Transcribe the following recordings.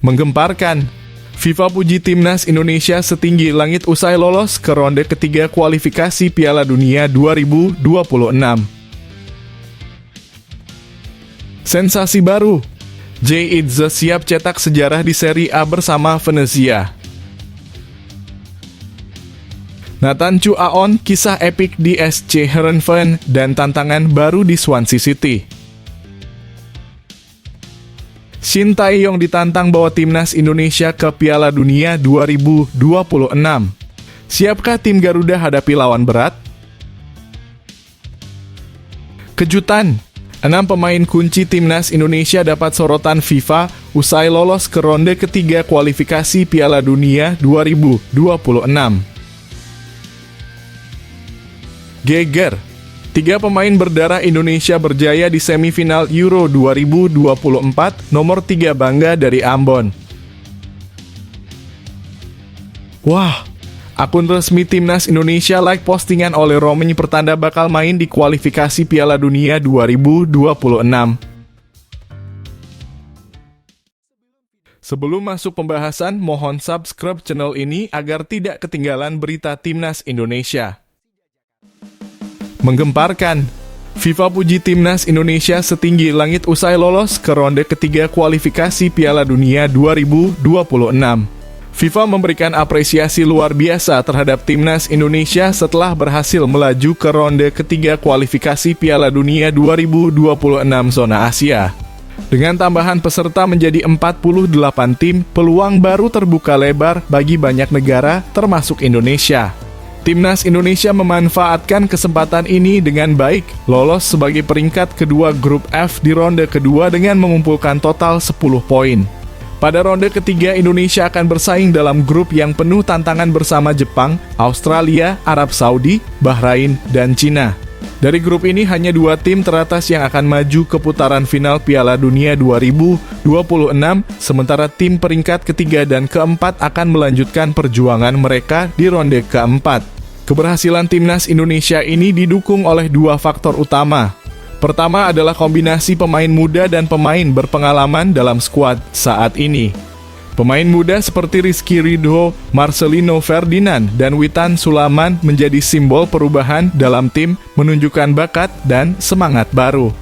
Menggemparkan, FIFA puji timnas Indonesia setinggi langit usai lolos ke ronde ketiga kualifikasi Piala Dunia 2026. Sensasi baru, Jay Idze siap cetak sejarah di Serie A bersama Venezia. Nathan Chu Aon, kisah epik di SC Heerenveen dan tantangan baru di Swansea City. Shin Tae-yong ditantang bawa timnas Indonesia ke Piala Dunia 2026. Siapkah tim Garuda hadapi lawan berat? Kejutan, 6 pemain kunci timnas Indonesia dapat sorotan FIFA usai lolos ke ronde ketiga kualifikasi Piala Dunia 2026. Geger, 3 pemain berdarah Indonesia berjaya di semifinal Euro 2024, nomor 3 bangga dari Ambon. Wah, akun resmi timnas Indonesia like postingan oleh Romain pertanda bakal main di kualifikasi Piala Dunia 2026. Sebelum masuk pembahasan, mohon subscribe channel ini agar tidak ketinggalan berita timnas Indonesia. Menggemparkan, FIFA puji timnas Indonesia setinggi langit usai lolos ke ronde ketiga kualifikasi Piala Dunia 2026. FIFA memberikan apresiasi luar biasa terhadap timnas Indonesia setelah berhasil melaju ke ronde ketiga kualifikasi Piala Dunia 2026 zona Asia. Dengan tambahan peserta menjadi 48 tim, peluang baru terbuka lebar bagi banyak negara termasuk Indonesia. Timnas Indonesia memanfaatkan kesempatan ini dengan baik, lolos sebagai peringkat kedua grup F di ronde kedua dengan mengumpulkan total 10 poin. Pada ronde ketiga, Indonesia akan bersaing dalam grup yang penuh tantangan bersama Jepang, Australia, Arab Saudi, Bahrain, dan Cina. Dari grup ini hanya 2 tim teratas yang akan maju ke putaran final Piala Dunia 2026, sementara tim peringkat ketiga dan keempat akan melanjutkan perjuangan mereka di ronde keempat. Keberhasilan timnas Indonesia ini didukung oleh 2 faktor utama. Pertama adalah kombinasi pemain muda dan pemain berpengalaman dalam skuad saat ini. Pemain muda seperti Rizky Ridho, Marcelino Ferdinand, dan Witan Sulaiman menjadi simbol perubahan dalam tim, menunjukkan bakat dan semangat baru.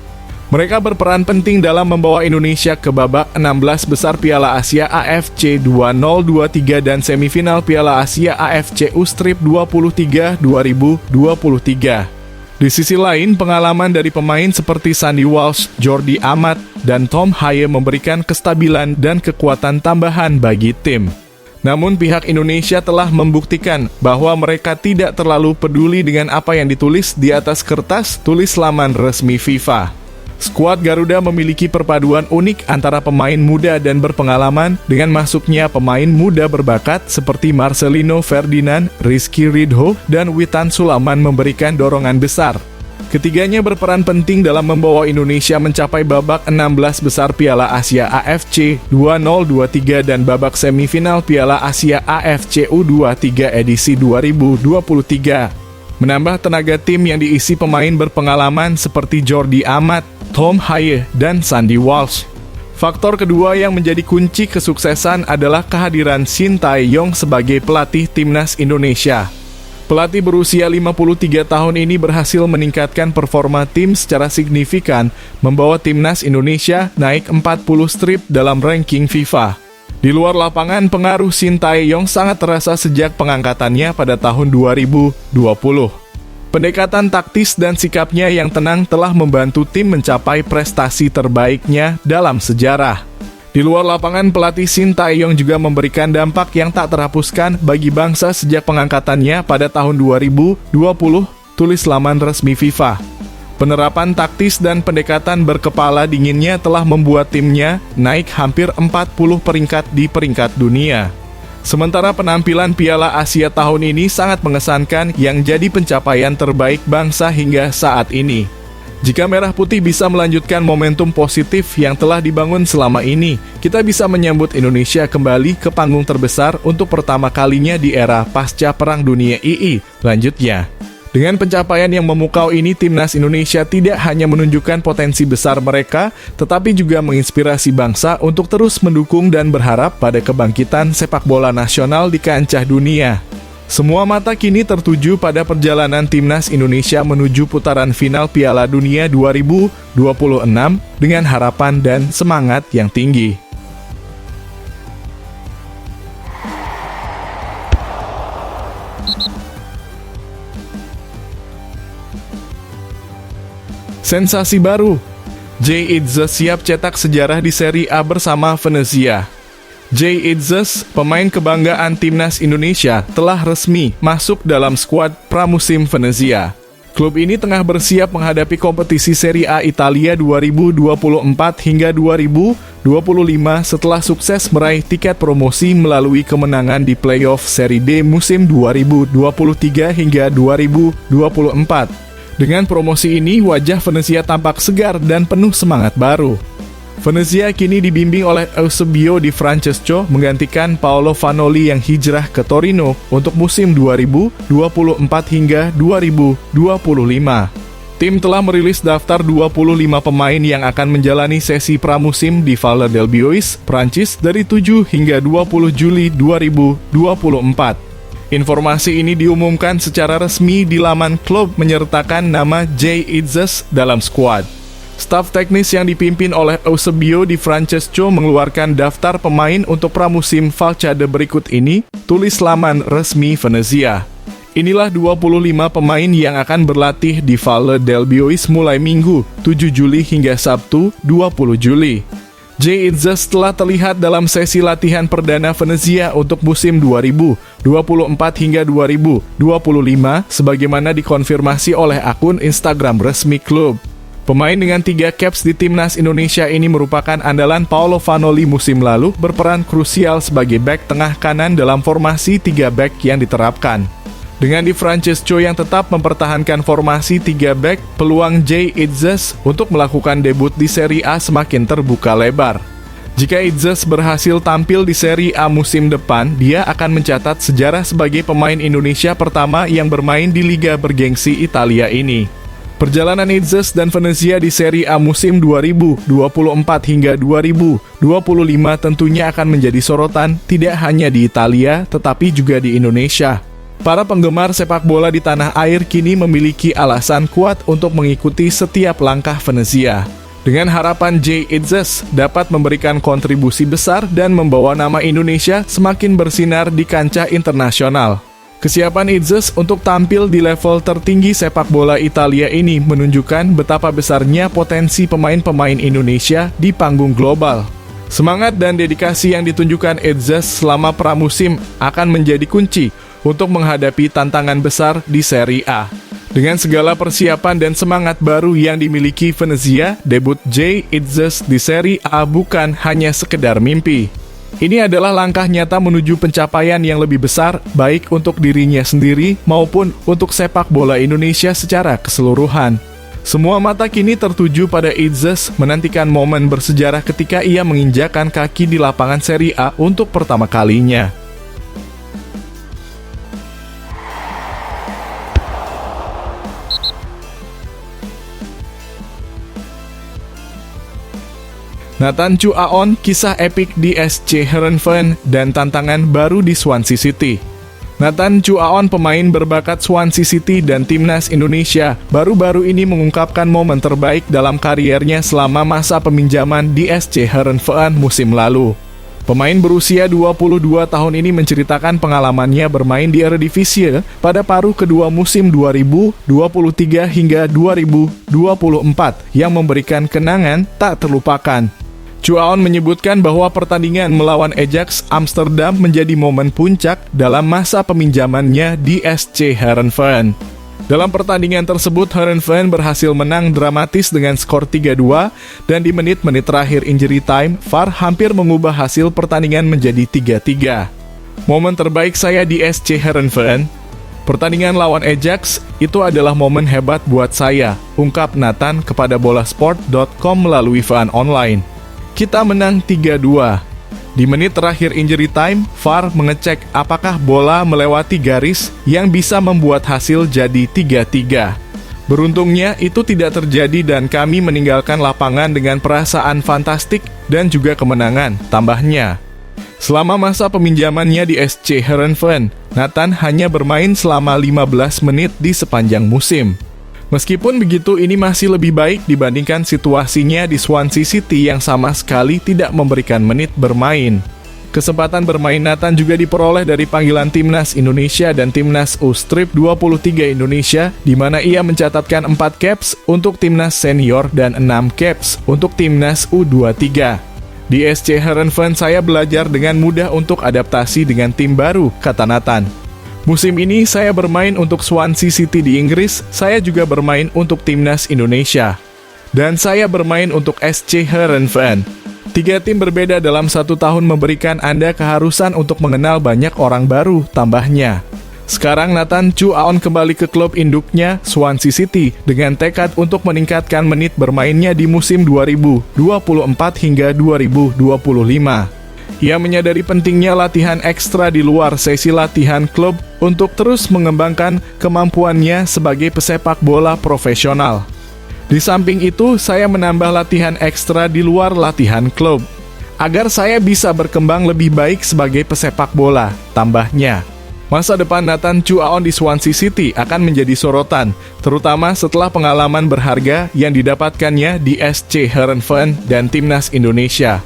Mereka berperan penting dalam membawa Indonesia ke babak 16 besar Piala Asia AFC 2023 dan semifinal Piala Asia AFC U-Strip 23 2023. Di sisi lain, pengalaman dari pemain seperti Sandy Walsh, Jordi Amat, dan Tom Haye memberikan kestabilan dan kekuatan tambahan bagi tim. Namun pihak Indonesia telah membuktikan bahwa mereka tidak terlalu peduli dengan apa yang ditulis di atas kertas tulis laman resmi FIFA. Skuad Garuda memiliki perpaduan unik antara pemain muda dan berpengalaman dengan masuknya pemain muda berbakat seperti Marcelino Ferdinand, Rizky Ridho, dan Witan Sulaiman memberikan dorongan besar. Ketiganya berperan penting dalam membawa Indonesia mencapai babak 16 besar Piala Asia AFC 2023 dan babak semifinal Piala Asia AFC U23 edisi 2023. Menambah tenaga tim yang diisi pemain berpengalaman seperti Jordi Amat, Tom Haye, dan Sandy Walsh. Faktor kedua yang menjadi kunci kesuksesan adalah kehadiran Shin Tae-yong sebagai pelatih timnas Indonesia. Pelatih berusia 53 tahun ini berhasil meningkatkan performa tim secara signifikan, membawa timnas Indonesia naik 40 strip dalam ranking FIFA. Di luar lapangan, pengaruh Shin Tae-yong sangat terasa sejak pengangkatannya pada tahun 2020. Pendekatan taktis dan sikapnya yang tenang telah membantu tim mencapai prestasi terbaiknya dalam sejarah. Di luar lapangan, pelatih Shin Tae-yong juga memberikan dampak yang tak terhapuskan bagi bangsa sejak pengangkatannya pada tahun 2020, tulis laman resmi FIFA. Penerapan taktis dan pendekatan berkepala dinginnya telah membuat timnya naik hampir 40 peringkat di peringkat dunia. Sementara penampilan Piala Asia tahun ini sangat mengesankan yang jadi pencapaian terbaik bangsa hingga saat ini. Jika Merah Putih bisa melanjutkan momentum positif yang telah dibangun selama ini, kita bisa menyambut Indonesia kembali ke panggung terbesar untuk pertama kalinya di era pasca Perang Dunia II. Lanjutnya, Dengan pencapaian yang memukau ini, Timnas Indonesia tidak hanya menunjukkan potensi besar mereka, tetapi juga menginspirasi bangsa untuk terus mendukung dan berharap pada kebangkitan sepak bola nasional di kancah dunia. Semua mata kini tertuju pada perjalanan Timnas Indonesia menuju putaran final Piala Dunia 2026 dengan harapan dan semangat yang tinggi. Sensasi baru, Jay Itzes siap cetak sejarah di Serie A bersama Venezia. Jay Itzes, pemain kebanggaan Timnas Indonesia, telah resmi masuk dalam skuad pramusim Venezia. Klub ini tengah bersiap menghadapi kompetisi Serie A Italia 2024 hingga 2025 setelah sukses meraih tiket promosi melalui kemenangan di playoff Serie D musim 2023 hingga 2024. Dengan promosi ini, wajah Venezia tampak segar dan penuh semangat baru. Venezia kini dibimbing oleh Eusebio Di Francesco menggantikan Paolo Vanoli yang hijrah ke Torino untuk musim 2024 hingga 2025. Tim telah merilis daftar 25 pemain yang akan menjalani sesi pramusim di Valle del Bois, Prancis dari 7 hingga 20 Juli 2024. Informasi ini diumumkan secara resmi di laman klub menyertakan nama Jay Itzes dalam skuad. Staf teknis yang dipimpin oleh Eusebio Di Francesco mengeluarkan daftar pemain untuk pramusim Falcade berikut ini, tulis laman resmi Venezia. Inilah 25 pemain yang akan berlatih di Valle del Bois mulai Minggu 7 Juli hingga Sabtu 20 Juli. Jay Itzes telah terlihat dalam sesi latihan perdana Venezia untuk musim 2024 hingga 2025 sebagaimana dikonfirmasi oleh akun Instagram resmi klub. Pemain dengan 3 caps di Timnas Indonesia ini merupakan andalan Paolo Vanoli musim lalu, berperan krusial sebagai bek tengah kanan dalam formasi 3 bek yang diterapkan. Dengan Di Francesco yang tetap mempertahankan formasi 3 bek, peluang Jay Itzes untuk melakukan debut di Serie A semakin terbuka lebar. Jika Itzes berhasil tampil di Serie A musim depan, dia akan mencatat sejarah sebagai pemain Indonesia pertama yang bermain di liga bergengsi Italia ini. Perjalanan Itzes dan Venezia di Serie A musim 2024 hingga 2025 tentunya akan menjadi sorotan tidak hanya di Italia, tetapi juga di Indonesia. Para penggemar sepak bola di tanah air kini memiliki alasan kuat untuk mengikuti setiap langkah Venezia. Dengan harapan Jay Itzes dapat memberikan kontribusi besar dan membawa nama Indonesia semakin bersinar di kancah internasional. Kesiapan Itzes untuk tampil di level tertinggi sepak bola Italia ini menunjukkan betapa besarnya potensi pemain-pemain Indonesia di panggung global. Semangat dan dedikasi yang ditunjukkan Itzes selama pramusim akan menjadi kunci untuk menghadapi tantangan besar di Serie A. Dengan segala persiapan dan semangat baru yang dimiliki Venezia, debut Jay Itzes di Serie A bukan hanya sekedar mimpi. Ini adalah langkah nyata menuju pencapaian yang lebih besar, baik untuk dirinya sendiri maupun untuk sepak bola Indonesia secara keseluruhan. Semua mata kini tertuju pada Itzes menantikan momen bersejarah ketika ia menginjakkan kaki di lapangan Serie A untuk pertama kalinya. Nathan Chu Aon, kisah epik di SC Heerenveen dan tantangan baru di Swansea City. Nathan Chu Aon, pemain berbakat Swansea City dan Timnas Indonesia, baru-baru ini mengungkapkan momen terbaik dalam kariernya selama masa peminjaman di SC Heerenveen musim lalu. Pemain berusia 22 tahun ini menceritakan pengalamannya bermain di Eredivisie pada paruh kedua musim 2023 hingga 2024 yang memberikan kenangan tak terlupakan. Chu Aon menyebutkan bahwa pertandingan melawan Ajax Amsterdam menjadi momen puncak dalam masa peminjamannya di SC Heerenveen. Dalam pertandingan tersebut, Heerenveen berhasil menang dramatis dengan skor 3-2 dan di menit-menit terakhir injury time, VAR hampir mengubah hasil pertandingan menjadi 3-3. Momen terbaik saya di SC Heerenveen? Pertandingan lawan Ajax, itu adalah momen hebat buat saya, ungkap Nathan kepada bolasport.com melalui VAN Online. Kita menang 3-2. Di menit terakhir injury time, VAR mengecek apakah bola melewati garis yang bisa membuat hasil jadi 3-3. Beruntungnya itu tidak terjadi dan kami meninggalkan lapangan dengan perasaan fantastik dan juga kemenangan, tambahnya. Selama masa peminjamannya di SC Heerenveen, Nathan hanya bermain selama 15 menit di sepanjang musim. Meskipun begitu, ini masih lebih baik dibandingkan situasinya di Swansea City yang sama sekali tidak memberikan menit bermain. Kesempatan bermain Nathan juga diperoleh dari panggilan Timnas Indonesia dan Timnas U-23 Indonesia, di mana ia mencatatkan 4 caps untuk Timnas Senior dan 6 caps untuk Timnas U23. Di SC Heerenveen saya belajar dengan mudah untuk adaptasi dengan tim baru, kata Nathan. Musim ini saya bermain untuk Swansea City di Inggris, saya juga bermain untuk Timnas Indonesia. Dan saya bermain untuk SC Heerenveen. 3 tim berbeda dalam 1 tahun memberikan Anda keharusan untuk mengenal banyak orang baru, tambahnya. Sekarang Nathan Chu Aon kembali ke klub induknya, Swansea City, dengan tekad untuk meningkatkan menit bermainnya di musim 2024 hingga 2025. Ia menyadari pentingnya latihan ekstra di luar sesi latihan klub untuk terus mengembangkan kemampuannya sebagai pesepak bola profesional. Di samping itu, saya menambah latihan ekstra di luar latihan klub, agar saya bisa berkembang lebih baik sebagai pesepak bola, tambahnya. Masa depan Nathan Chu Aon di Swansea City akan menjadi sorotan, terutama setelah pengalaman berharga yang didapatkannya di SC Heerenveen dan Timnas Indonesia.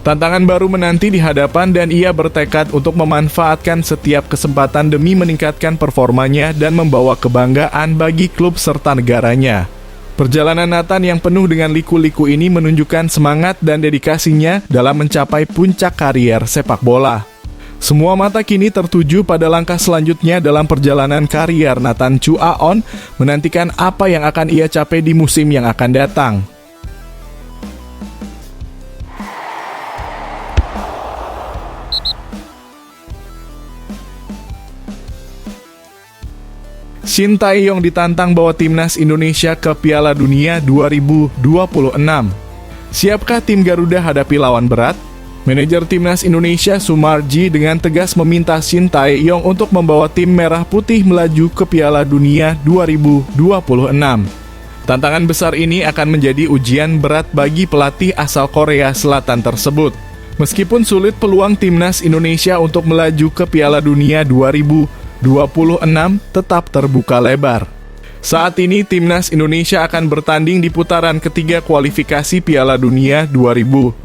Tantangan baru menanti di hadapan dan ia bertekad untuk memanfaatkan setiap kesempatan demi meningkatkan performanya dan membawa kebanggaan bagi klub serta negaranya. Perjalanan Nathan yang penuh dengan liku-liku ini menunjukkan semangat dan dedikasinya dalam mencapai puncak karier sepak bola. Semua mata kini tertuju pada langkah selanjutnya dalam perjalanan karier Nathan Chu Aon, menantikan apa yang akan ia capai di musim yang akan datang. Shin Tae-yong ditantang bawa Timnas Indonesia ke Piala Dunia 2026. Siapkah tim Garuda hadapi lawan berat? Manajer Timnas Indonesia Sumarji dengan tegas meminta Shin Tae-yong untuk membawa tim merah putih melaju ke Piala Dunia 2026. Tantangan besar ini akan menjadi ujian berat bagi pelatih asal Korea Selatan tersebut. Meskipun sulit, peluang Timnas Indonesia untuk melaju ke Piala Dunia 2026 tetap terbuka lebar. Saat ini Timnas Indonesia akan bertanding di putaran ketiga kualifikasi Piala Dunia 2026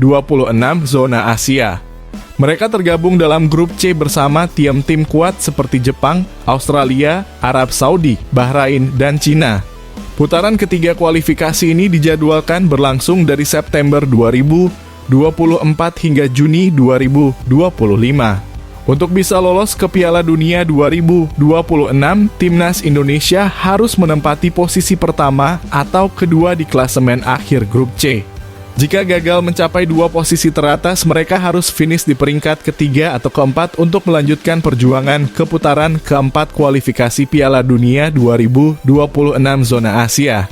zona Asia. Mereka tergabung dalam grup C bersama tim-tim kuat seperti Jepang, Australia, Arab Saudi, Bahrain, dan Cina. Putaran ketiga kualifikasi ini dijadwalkan berlangsung dari September 2024 hingga Juni 2025. Untuk bisa lolos ke Piala Dunia 2026, Timnas Indonesia harus menempati posisi pertama atau kedua di klasemen akhir grup C. Jika gagal mencapai 2 posisi teratas, mereka harus finish di peringkat ketiga atau keempat untuk melanjutkan perjuangan ke putaran keempat kualifikasi Piala Dunia 2026 zona Asia.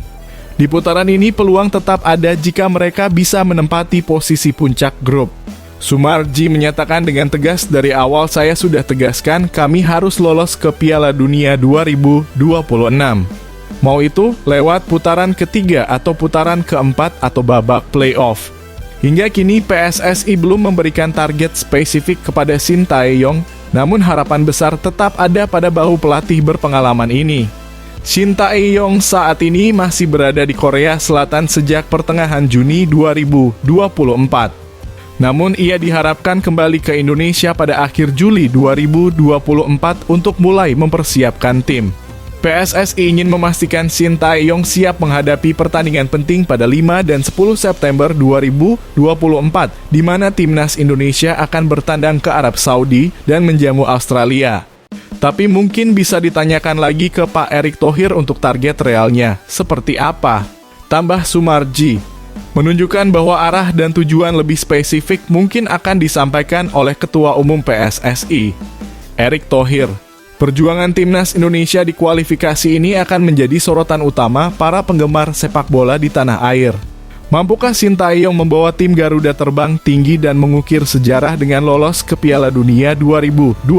Di putaran ini peluang tetap ada jika mereka bisa menempati posisi puncak grup. Sumarji menyatakan dengan tegas, dari awal saya sudah tegaskan kami harus lolos ke Piala Dunia 2026. Mau itu lewat putaran ketiga atau putaran keempat atau babak playoff. Hingga kini PSSI belum memberikan target spesifik kepada Shin Tae-yong, namun harapan besar tetap ada pada bahu pelatih berpengalaman ini. Shin Tae-yong saat ini masih berada di Korea Selatan sejak pertengahan Juni 2024. Namun ia diharapkan kembali ke Indonesia pada akhir Juli 2024 untuk mulai mempersiapkan tim. PSSI ingin memastikan Shin Tae-yong siap menghadapi pertandingan penting pada 5 dan 10 September 2024, di mana Timnas Indonesia akan bertandang ke Arab Saudi dan menjamu Australia. Tapi mungkin bisa ditanyakan lagi ke Pak Erick Thohir untuk target realnya, seperti apa? Tambah Sumarji. Menunjukkan bahwa arah dan tujuan lebih spesifik mungkin akan disampaikan oleh Ketua Umum PSSI, Erick Thohir. Perjuangan Timnas Indonesia di kualifikasi ini akan menjadi sorotan utama para penggemar sepak bola di tanah air. Mampukah Sintayong membawa tim Garuda terbang tinggi dan mengukir sejarah dengan lolos ke Piala Dunia 2026?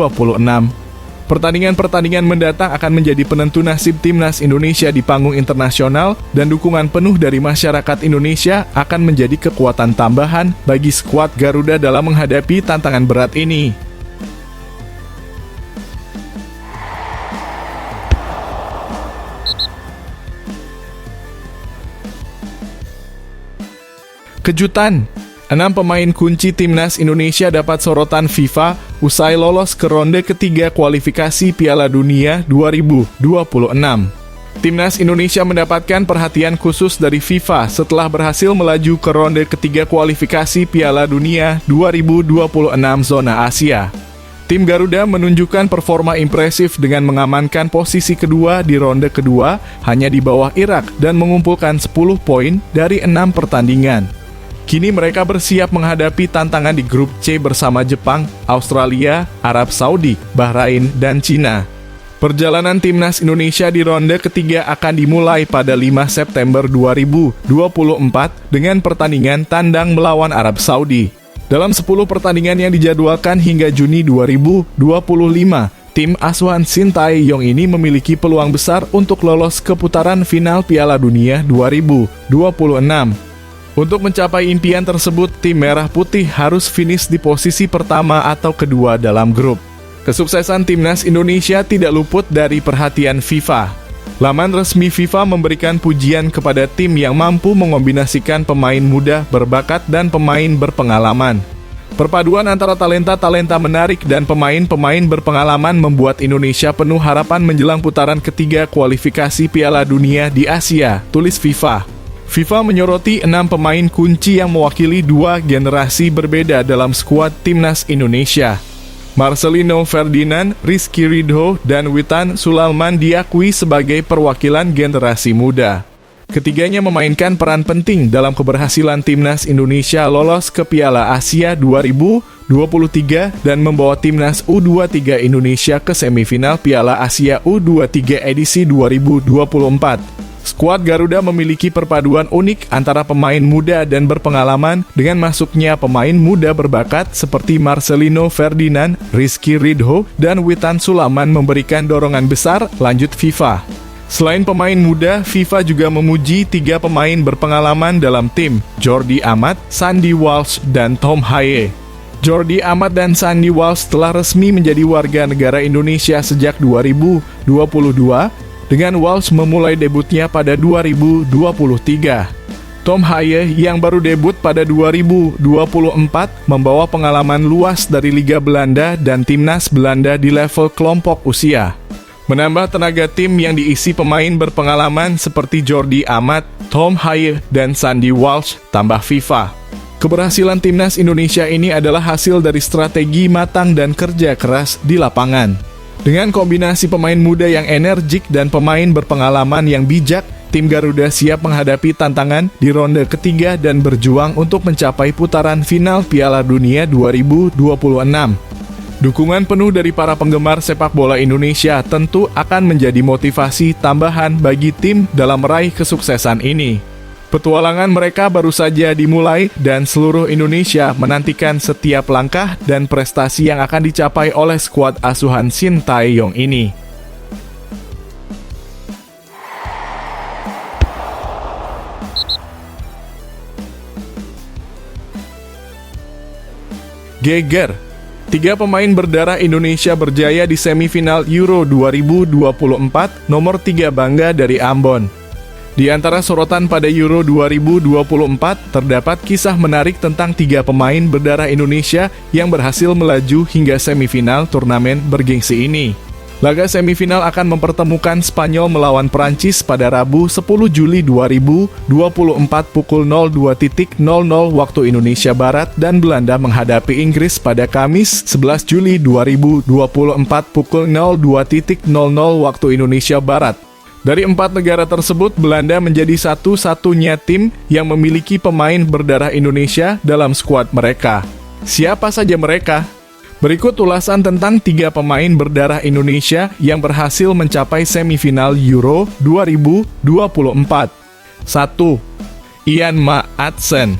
Pertandingan-pertandingan mendatang akan menjadi penentu nasib timnas Indonesia di panggung internasional, dan dukungan penuh dari masyarakat Indonesia akan menjadi kekuatan tambahan bagi skuad Garuda dalam menghadapi tantangan berat ini. Kejutan, 6 pemain kunci timnas Indonesia dapat sorotan FIFA usai lolos ke ronde ketiga kualifikasi Piala Dunia 2026. Timnas Indonesia mendapatkan perhatian khusus dari FIFA setelah berhasil melaju ke ronde ketiga kualifikasi Piala Dunia 2026 zona Asia. Tim Garuda menunjukkan performa impresif dengan mengamankan posisi kedua di ronde kedua hanya di bawah Irak dan mengumpulkan 10 poin dari 6 pertandingan. Kini mereka bersiap menghadapi tantangan di grup C bersama Jepang, Australia, Arab Saudi, Bahrain, dan Cina. Perjalanan timnas Indonesia di ronde ketiga akan dimulai pada 5 September 2024 dengan pertandingan tandang melawan Arab Saudi. Dalam 10 pertandingan yang dijadwalkan hingga Juni 2025, tim asuhan Sintayong ini memiliki peluang besar untuk lolos ke putaran final Piala Dunia 2026. Untuk mencapai impian tersebut, tim Merah Putih harus finish di posisi pertama atau kedua dalam grup. Kesuksesan timnas Indonesia tidak luput dari perhatian FIFA. Laman resmi FIFA memberikan pujian kepada tim yang mampu mengombinasikan pemain muda, berbakat, dan pemain berpengalaman. Perpaduan antara talenta-talenta menarik dan pemain-pemain berpengalaman membuat Indonesia penuh harapan menjelang putaran ketiga kualifikasi Piala Dunia di Asia, tulis FIFA. FIFA menyoroti 6 pemain kunci yang mewakili 2 generasi berbeda dalam skuad timnas Indonesia. Marcelino Ferdinand, Rizky Ridho, dan Witan Sulaiman diakui sebagai perwakilan generasi muda. Ketiganya memainkan peran penting dalam keberhasilan timnas Indonesia lolos ke Piala Asia 2023 dan membawa timnas U23 Indonesia ke semifinal Piala Asia U23 edisi 2024. Skuad Garuda memiliki perpaduan unik antara pemain muda dan berpengalaman dengan masuknya pemain muda berbakat seperti Marcelino Ferdinand, Rizky Ridho, dan Witan Sulaiman memberikan dorongan besar, lanjut FIFA. Selain pemain muda, FIFA juga memuji 3 pemain berpengalaman dalam tim, Jordi Amat, Sandy Walsh, dan Tom Haye. Jordi Amat dan Sandy Walsh telah resmi menjadi warga negara Indonesia sejak 2022, dengan Walsh memulai debutnya pada 2023. Tom Haye yang baru debut pada 2024 membawa pengalaman luas dari Liga Belanda dan Timnas Belanda di level kelompok usia. Menambah tenaga tim yang diisi pemain berpengalaman seperti Jordi Amat, Tom Haye, dan Sandy Walsh, tambah FIFA. Keberhasilan timnas Indonesia ini adalah hasil dari strategi matang dan kerja keras di lapangan. Dengan kombinasi pemain muda yang energik dan pemain berpengalaman yang bijak, tim Garuda siap menghadapi tantangan di ronde ketiga dan berjuang untuk mencapai putaran final Piala Dunia 2026. Dukungan penuh dari para penggemar sepak bola Indonesia tentu akan menjadi motivasi tambahan bagi tim dalam meraih kesuksesan ini. Petualangan mereka baru saja dimulai dan seluruh Indonesia menantikan setiap langkah dan prestasi yang akan dicapai oleh skuad asuhan Sintayong ini. Geger. 3 pemain berdarah Indonesia berjaya di semifinal Euro 2024, nomor 3 bangga dari Ambon. Di antara sorotan pada Euro 2024, terdapat kisah menarik tentang 3 pemain berdarah Indonesia yang berhasil melaju hingga semifinal turnamen bergengsi ini. Laga semifinal akan mempertemukan Spanyol melawan Prancis pada Rabu 10 Juli 2024 pukul 02.00 waktu Indonesia Barat, dan Belanda menghadapi Inggris pada Kamis 11 Juli 2024 pukul 02.00 waktu Indonesia Barat. Dari 4 negara tersebut, Belanda menjadi satu-satunya tim yang memiliki pemain berdarah Indonesia dalam skuad mereka. Siapa saja mereka? Berikut ulasan tentang 3 pemain berdarah Indonesia yang berhasil mencapai semifinal Euro 2024. 1. Ian Maatsen.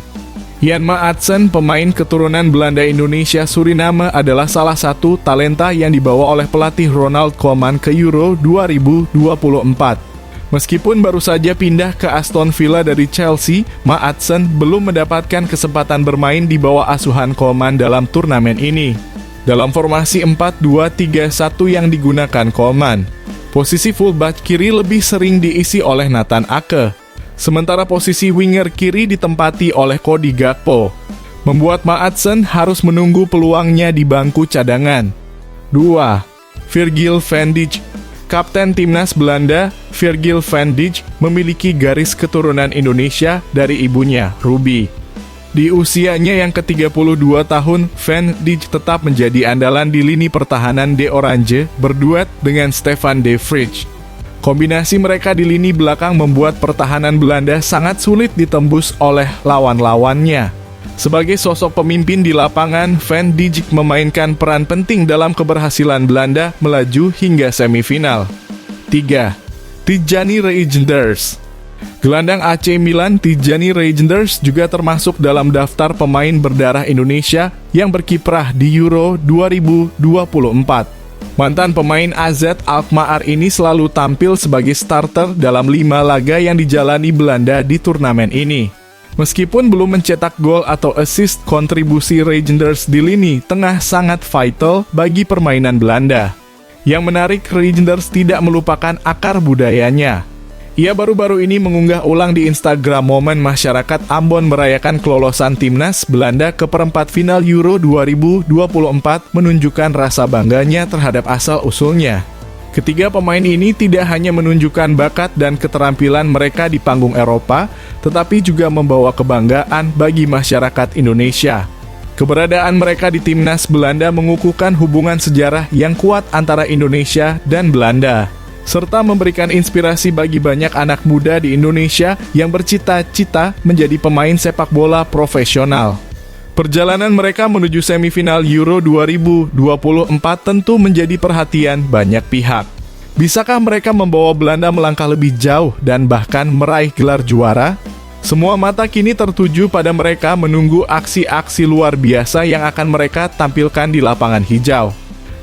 Ian Maatsen, pemain keturunan Belanda Indonesia Suriname, adalah salah satu talenta yang dibawa oleh pelatih Ronald Koeman ke Euro 2024. Meskipun baru saja pindah ke Aston Villa dari Chelsea, Maatsen belum mendapatkan kesempatan bermain di bawah asuhan Koeman dalam turnamen ini. Dalam formasi 4-2-3-1 yang digunakan Koeman, posisi fullback kiri lebih sering diisi oleh Nathan Ake, sementara posisi winger kiri ditempati oleh Cody Gakpo, membuat Maatsen harus menunggu peluangnya di bangku cadangan. 2. Virgil van Dijk. Kapten timnas Belanda, Virgil van Dijk, memiliki garis keturunan Indonesia dari ibunya, Ruby. Di usianya yang ke-32 tahun, Van Dijk tetap menjadi andalan di lini pertahanan De Oranje, berduet dengan Stefan de Vrij. Kombinasi mereka di lini belakang membuat pertahanan Belanda sangat sulit ditembus oleh lawan-lawannya. Sebagai sosok pemimpin di lapangan, Van Dijk memainkan peran penting dalam keberhasilan Belanda melaju hingga semifinal. 3. Tijani Reijnders. Gelandang AC Milan Tijani Reijnders juga termasuk dalam daftar pemain berdarah Indonesia yang berkiprah di Euro 2024. Mantan pemain AZ Alkmaar ini selalu tampil sebagai starter dalam 5 laga yang dijalani Belanda di turnamen ini. Meskipun belum mencetak gol atau assist, kontribusi Reijnders di lini tengah sangat vital bagi permainan Belanda. Yang menarik, Reijnders tidak melupakan akar budayanya. Ia baru-baru ini mengunggah ulang di Instagram momen masyarakat Ambon merayakan kelolosan timnas Belanda ke perempat final Euro 2024, menunjukkan rasa bangganya terhadap asal-usulnya. Ketiga pemain ini tidak hanya menunjukkan bakat dan keterampilan mereka di panggung Eropa, tetapi juga membawa kebanggaan bagi masyarakat Indonesia. Keberadaan mereka di timnas Belanda mengukuhkan hubungan sejarah yang kuat antara Indonesia dan Belanda, serta memberikan inspirasi bagi banyak anak muda di Indonesia yang bercita-cita menjadi pemain sepak bola profesional. Perjalanan mereka menuju semifinal Euro 2024 tentu menjadi perhatian banyak pihak. Bisakah mereka membawa Belanda melangkah lebih jauh dan bahkan meraih gelar juara? Semua mata kini tertuju pada mereka menunggu aksi-aksi luar biasa yang akan mereka tampilkan di lapangan hijau.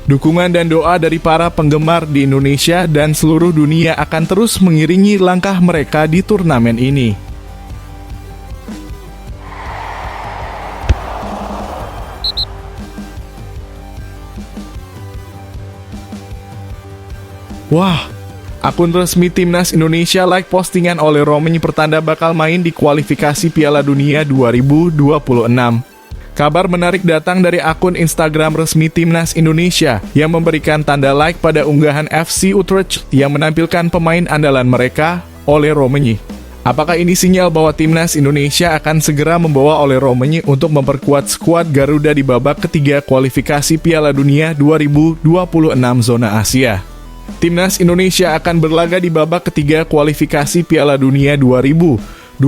Dukungan dan doa dari para penggemar di Indonesia dan seluruh dunia akan terus mengiringi langkah mereka di turnamen ini. Wah, akun resmi Timnas Indonesia like postingan oleh Romeni pertanda bakal main di kualifikasi Piala Dunia 2026. Kabar menarik datang dari akun Instagram resmi Timnas Indonesia yang memberikan tanda like pada unggahan FC Utrecht yang menampilkan pemain andalan mereka, Ole Romeni. Apakah ini sinyal bahwa Timnas Indonesia akan segera membawa Ole Romeni untuk memperkuat skuad Garuda di babak ketiga kualifikasi Piala Dunia 2026 zona Asia? Timnas Indonesia akan berlaga di babak ketiga kualifikasi Piala Dunia 2026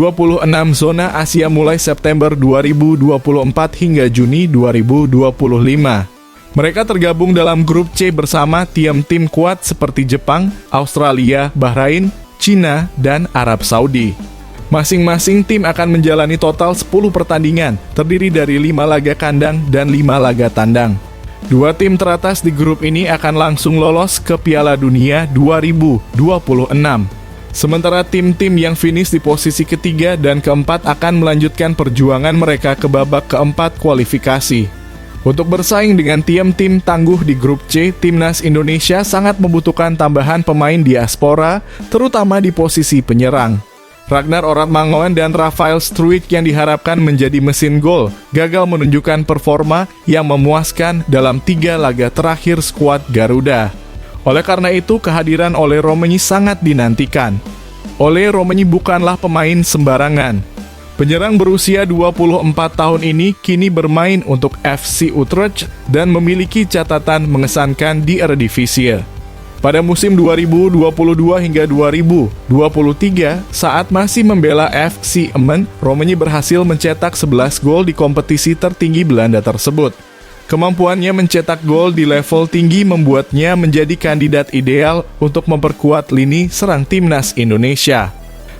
zona Asia mulai September 2024 hingga Juni 2025. Mereka tergabung dalam grup C bersama tim-tim kuat seperti Jepang, Australia, Bahrain, Cina, dan Arab Saudi. Masing-masing tim akan menjalani total 10 pertandingan, terdiri dari 5 laga kandang dan 5 laga tandang. 2 tim teratas di grup ini akan langsung lolos ke Piala Dunia 2026. Sementara tim-tim yang finish di posisi ketiga dan keempat akan melanjutkan perjuangan mereka ke babak keempat kualifikasi. Untuk bersaing dengan tim-tim tangguh di grup C, Timnas Indonesia sangat membutuhkan tambahan pemain diaspora, terutama di posisi penyerang. Ragnar Oratmangoen dan Rafael Struijk yang diharapkan menjadi mesin gol gagal menunjukkan performa yang memuaskan dalam 3 laga terakhir skuad Garuda. Oleh karena itu, kehadiran Ole Romeni sangat dinantikan. Ole Romeni bukanlah pemain sembarangan. Penyerang berusia 24 tahun ini kini bermain untuk FC Utrecht dan memiliki catatan mengesankan di Eredivisie. Pada musim 2022 hingga 2023, saat masih membela FC Emmen, Romeni berhasil mencetak 11 gol di kompetisi tertinggi Belanda tersebut. Kemampuannya mencetak gol di level tinggi membuatnya menjadi kandidat ideal untuk memperkuat lini serang Timnas Indonesia.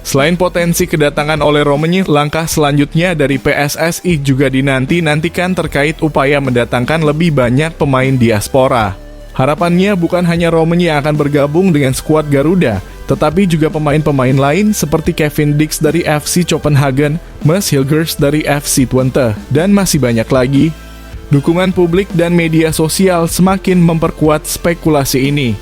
Selain potensi kedatangan oleh Romagnoli, langkah selanjutnya dari PSSI juga dinanti-nantikan terkait upaya mendatangkan lebih banyak pemain diaspora. Harapannya bukan hanya Romagnoli yang akan bergabung dengan skuad Garuda, tetapi juga pemain-pemain lain seperti Kevin Dix dari FC Copenhagen, Mads Hilgers dari FC Twente, dan masih banyak lagi. Dukungan publik dan media sosial semakin memperkuat spekulasi ini.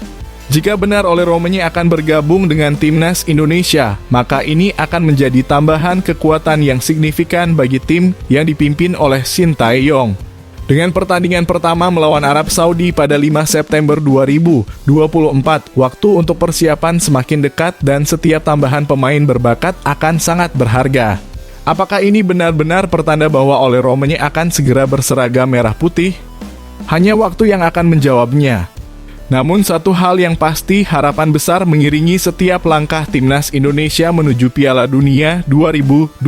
Jika benar oleh Romagnoli akan bergabung dengan timnas Indonesia, maka ini akan menjadi tambahan kekuatan yang signifikan bagi tim yang dipimpin oleh Shin Tae-yong. Dengan pertandingan pertama melawan Arab Saudi pada 5 September 2024, waktu untuk persiapan semakin dekat dan setiap tambahan pemain berbakat akan sangat berharga. Apakah ini benar-benar pertanda bahwa oleh Romagnoli akan segera berseragam merah putih? Hanya waktu yang akan menjawabnya. Namun satu hal yang pasti, harapan besar mengiringi setiap langkah timnas Indonesia menuju Piala Dunia 2026.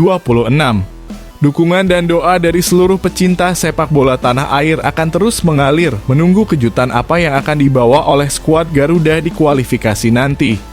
Dukungan dan doa dari seluruh pecinta sepak bola tanah air akan terus mengalir, menunggu kejutan apa yang akan dibawa oleh skuad Garuda di kualifikasi nanti.